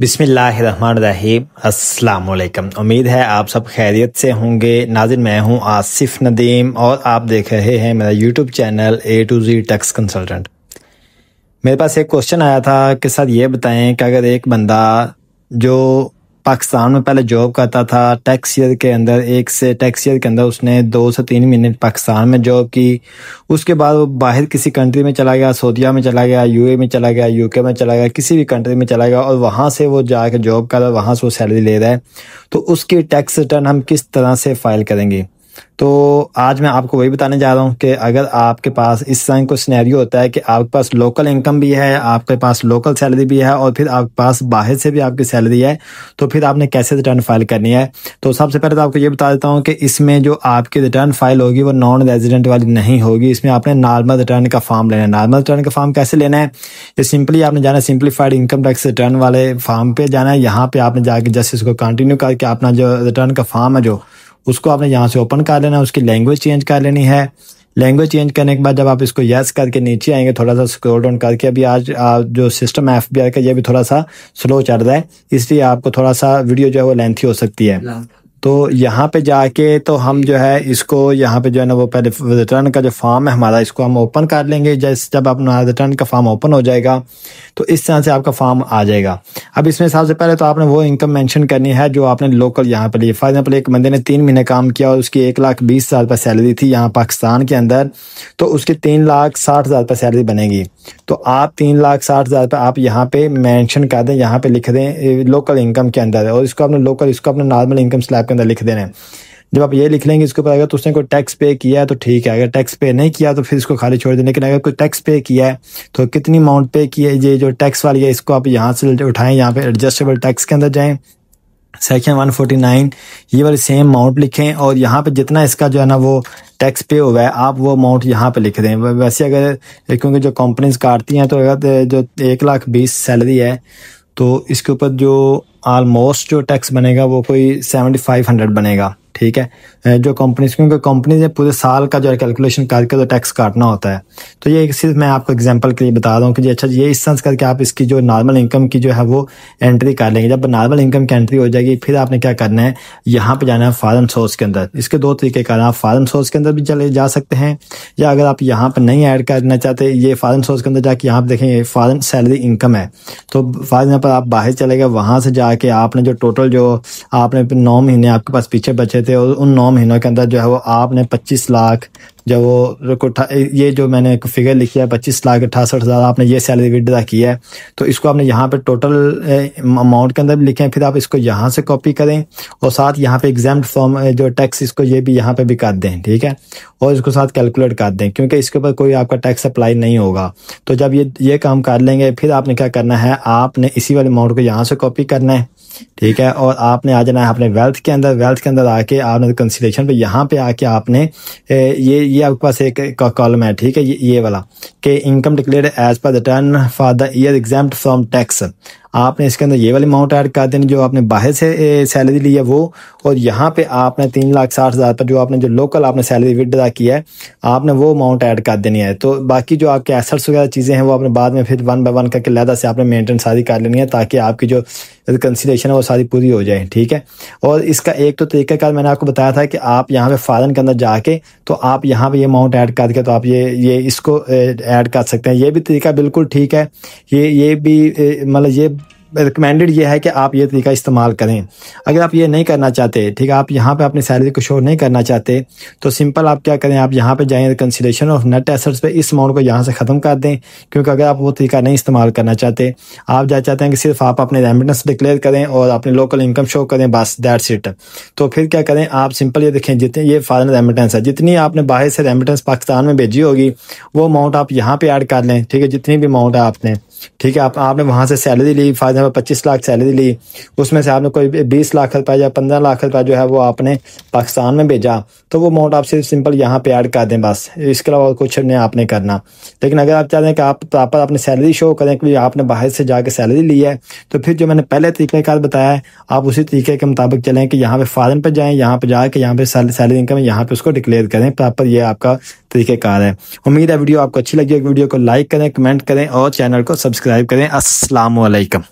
बिस्मिल्लाहिर्रहमानिर्रहीम। अस्सलाम वालेकुम। उम्मीद है आप सब खैरियत से होंगे। नाज़िर, मैं हूं आसिफ नदीम और आप देख रहे हैं मेरा YouTube channel A to Z tax consultant. मेरे पास एक क्वेश्चन आया था कि सर ये बताएं कि अगर एक बंदा जो पाकिस्तान में पहले जॉब करता था, टैक्स ईयर के अंदर उसने 2 से 3 महीने पाकिस्तान में जॉब की, उसके बाद वो बाहर किसी कंट्री में चला गया, सऊदीया में चला गया, यूए में चला गया, यूके में चला गया, किसी भी कंट्री में चला गया और वहाँ से वो जाकर जॉब कर रहा है, वहाँ से वो सैलरी ले रहा है, तो उसकी टैक्स रिटर्न हम किस तरह से फाइल करेंगे। तो आज मैं आपको वही बताने जा रहा हूँ कि अगर आपके पास इस तरह का सिनेरियो होता है कि आपके पास लोकल इनकम भी है, आपके पास लोकल सैलरी भी है और फिर आपके पास बाहर से भी आपकी सैलरी है, तो फिर आपने कैसे रिटर्न फाइल करनी है। तो सबसे पहले तो आपको ये बता देता हूँ कि इसमें जो आपकी रिटर्न फाइल होगी वो नॉन रेजिडेंट वाली नहीं होगी। इसमें आपने नॉर्मल रिटर्न का फॉर्म लेना है। नॉर्मल रिटर्न का फॉर्म कैसे लेना है, ये सिंपली आपने जाना सिंप्लीफाइड इनकम टैक्स रिटर्न वाले फॉर्म पे जाना है। यहाँ पे आपने जाके जस्ट इसको कंटिन्यू करके अपना जो रिटर्न का फॉर्म है जो उसको आपने यहाँ से ओपन कर लेना है, उसकी लैंग्वेज चेंज कर लेनी है। लैंग्वेज चेंज करने के बाद जब आप इसको यस करके नीचे आएंगे, थोड़ा सा स्क्रॉल डाउन करके, अभी आज जो सिस्टम है FBI का ये भी थोड़ा सा स्लो चल रहा है, इसलिए आपको थोड़ा सा वीडियो जो है वो लेंथी हो सकती है। तो यहाँ पे जाके तो हम जो है इसको यहाँ पे जो है ना वो पहले रिटर्न का जो फॉर्म है हमारा, इसको हम ओपन कर लेंगे। जब अपना रिटर्न का फॉर्म ओपन हो जाएगा तो इस तरह से आपका फॉर्म आ जाएगा। अब इसमें सबसे पहले तो आपने वो इनकम मेंशन करनी है जो आपने लोकल यहाँ पे ली। फॉर एग्जाम्पल एक बंदे ने 3 महीने काम किया और उसकी 1,20,000 रुपये सैलरी थी यहाँ पाकिस्तान के अंदर, तो उसकी 3,60,000 रुपये सैलरी बनेगी। तो आप 3,60,000 रुपये आप यहाँ पे मेंशन कर दें, यहाँ पे लिख दें लोकल इनकम के अंदर, और इसको अपने नॉर्मल इनकम स्लैब के अंदर लिख देना है। जब आप ये लिख लेंगे इसके ऊपर, अगर तो उसने कोई टैक्स पे किया है तो ठीक है, अगर टैक्स पे नहीं किया तो फिर इसको खाली छोड़ दें। लेकिन अगर कोई टैक्स पे किया है तो कितनी अमाउंट पे की है, ये जो टैक्स वाली है इसको आप यहाँ से उठाएं, यहाँ पे एडजस्टेबल टैक्स के अंदर जाएं, सेक्शन 149 ये वाली सेम अमाउंट लिखें और यहाँ पे जितना इसका जो है ना वो टैक्स पे हुआ है आप वो अमाउंट यहाँ पे लिख दें। वैसे अगर क्योंकि जो कंपनीज काटती हैं तो अगर जो 1,20,000 सैलरी है तो इसके ऊपर जो ऑलमोस्ट जो टैक्स बनेगा वो कोई 7,500 बनेगा। ठीक है, जो कंपनीज, क्योंकि कंपनीज पूरे साल का जो है कैलकुलेशन करके तो टैक्स काटना होता है। तो ये सिर्फ मैं आपको एग्जांपल के लिए बता रहा हूँ कि अच्छा ये इस तरह करके आप इसकी जो नॉर्मल इनकम की जो है वो एंट्री कर लेंगे। जब नॉर्मल इनकम की एंट्री हो जाएगी फिर आपने क्या करना है, यहाँ पे जाना है फॉरेन सोर्स के अंदर। इसके 2 तरीके करना, आप फॉरेन सोर्स के अंदर भी चले जा सकते हैं, या अगर आप यहाँ पर नहीं ऐड करना चाहते, ये फॉरेन सोर्स के अंदर जाके यहाँ पर देखें फॉरेन सैलरी इनकम है, तो फॉर एग्जाम्पल आप बाहर चले गए, वहाँ से जाके आपने जो टोटल जो आपने 9 महीने आपके पास पीछे बचे थे और उन 9 महीनों के अंदर जो है वो आपने 25 लाख जो वो ये जो मैंने एक फिगर लिखी है 25,68,000 आपने ये सैलरी विड्रॉ की है, तो इसको आपने यहाँ पे टोटल अमाउंट के अंदर भी लिखें। फिर आप इसको यहाँ से कॉपी करें और साथ यहाँ पे एग्जाम्प्ट फ्रॉम जो टैक्स इसको ये भी यहाँ पे भी कर दें। ठीक है, और इसको साथ कैलकुलेट कर दें क्योंकि इसके ऊपर कोई आपका टैक्स अप्लाई नहीं होगा। तो जब ये काम कर लेंगे फिर आपने क्या करना है, आपने इसी वाले अमाउंट को यहाँ से कॉपी करना है। ठीक है, और आपने आ जाना है अपने वेल्थ के अंदर आके आपने कंसीडरेशन पे यहाँ पे आके आपने ये आपके पास एक कॉलम है। ठीक है, ये वाला कि income declared as per return for the year exempt from tax, आपने इसके अंदर ये वाली अमाउंट ऐड कर देनी जो आपने बाहर से सैलरी ली है वो, और यहाँ पे आपने 3,60,000 पर जो आपने जो लोकल आपने सैलरी विड्रॉ किया है आपने वो अमाउंट ऐड कर देनी है। तो बाकी जो आपके एसेट्स वगैरह चीज़ें हैं वो आपने बाद में फिर 1 बाय 1 करके लहदा से आपने मेंटेन सारी कर लेनी है ताकि आपकी जो कंसीडरेशन है वो सारी पूरी हो जाए। ठीक है, और इसका एक तो तरीकाकार मैंने आपको बताया था कि आप यहाँ पे फॉरेन के अंदर जाके तो आप यहाँ पे ये अमाउंट ऐड करके तो आप ये इसको ऐड कर सकते हैं। ये भी तरीका बिल्कुल ठीक है, ये भी मतलब ये रिकमेंडेड ये है कि आप ये तरीका इस्तेमाल करें। अगर आप ये नहीं करना चाहते, ठीक है, आप यहाँ पे अपनी सैलरी को शो नहीं करना चाहते, तो सिंपल आप क्या करें, आप यहाँ पे जाएं रिकंसिलिएशन ऑफ नेट एसेट्स पे, इस अमाउंट को यहाँ से ख़त्म कर दें। क्योंकि अगर आप वो तरीका नहीं इस्तेमाल करना चाहते, आप चाहते हैं कि सिर्फ आप अपने रेमिटेंस डिक्लेयर करें और अपने लोकल इनकम शो करें, बस दैट्स इट। तो फिर क्या करें, आप सिंपल ये देखें जितने ये फॉरेन रेमिटेंस है, जितनी आपने बाहर से रेमिटेंस पाकिस्तान में भेजी होगी वो अमाउंट आप यहाँ पे ऐड कर लें। ठीक है, जितनी भी अमाउंट है आपने, ठीक है, आपने वहाँ से सैलरी ली, फॉर एग्जाम्पल 25 लाख सैलरी ली, उसमें से आपने कोई 20 लाख रुपए या 15 लाख रुपए जो है वो आपने पाकिस्तान में भेजा, तो वो अमाउंट आप सिर्फ सिंपल यहाँ पे ऐड कर दें बस, इसके अलावा कुछ नहीं आपने करना। लेकिन अगर आप चाहते हैं कि आप प्रॉपर अपनी सैलरी शो करें कि आपने बाहर से जाके सैलरी ली है, तो फिर जो मैंने पहले तरीक़ेकार बताया है आप उसी तरीके के मुताबिक चलें कि यहाँ पे फॉरेन पे जाएँ, यहाँ पे जाके यहाँ पे सैलरी इनकम यहाँ पे उसको डिक्लेयर करें प्रॉपर, ये आपका तरीक़ेकार है। उम्मीद है वीडियो आपको अच्छी लगी। वीडियो को लाइक करें, कमेंट करें और चैनल को सब्सक्राइब करें। अस्सलाम वालेकुम।